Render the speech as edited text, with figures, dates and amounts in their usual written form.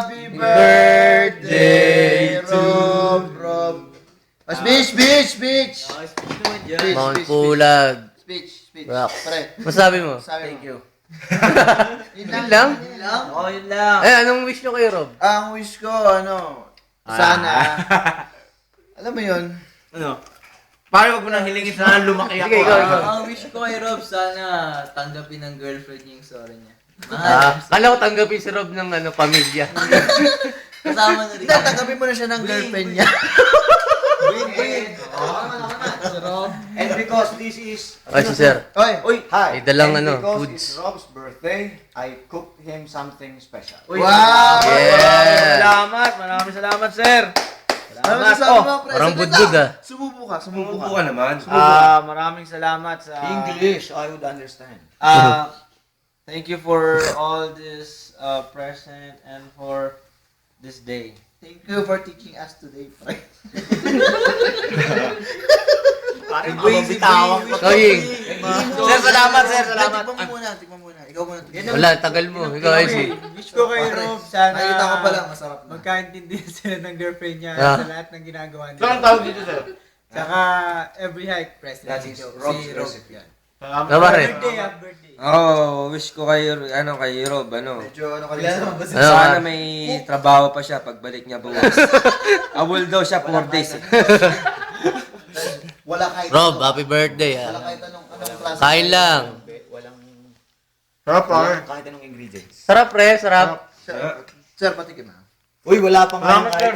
Happy birthday, Rob. Speech. Mount Pulag. Speech. Rock. Pare. Masabi mo? Thank you. Yun lang? Oo, yun lang. Eh, anong wish nyo kay Rob? Ang wish ko, sana, alam mo yun, Paano wag mo nang hilingin sana lumaki ako? Sige, ikaw. Ang wish ko kay Rob, sana tanggapin ng girlfriend niya yung sorry niya. Kala ko tanggapin si Rob ng pamilya. Kasama na rin. hindi, tanggapin mo na siya ng girlfriend niya. And because this is... Ay, si Sir. Oy, Hi. May dalang And because foods. it's Rob's birthday, I cooked him something special. wow! Yeah. Maraming salamat, sir. Ano masasabi mo, pre? Parang Saglit budbud, lang. Sumubo ka. naman. Maraming salamat sa... English, I would understand. Thank you for all this present and for this day. Thank you for teaching us today, pre. Parang bitawan ko. Koying. Sir, salamat, sir. Salamat. Tikman mo muna. Ikaw muna. Wala, tagal mo. Ikaw, Icy. Wish ko kay Rob, sana... Nakita ko pa lang, masarap na. Magkaintindihan sila ng girlfriend niya Ah. sa lahat ng ginagawa niya. Saan ang tawag dito, sir? Saka every hike, president. That is Rob's recipe. Tama rin. Birthday. Wish ko kay Rob, Medyo kalisa. Sana may trabaho pa siya pagbalik niya bukas. Awol daw siya 4 days. Wala kahit Rob, happy birthday. Wala kahit anong klase. Kain lang. Walang Sarap, pare. kahit anong ingredients. Sarap, pre. Sarap. Sir, patikim ha. Uy, wala pang Salamat, sir.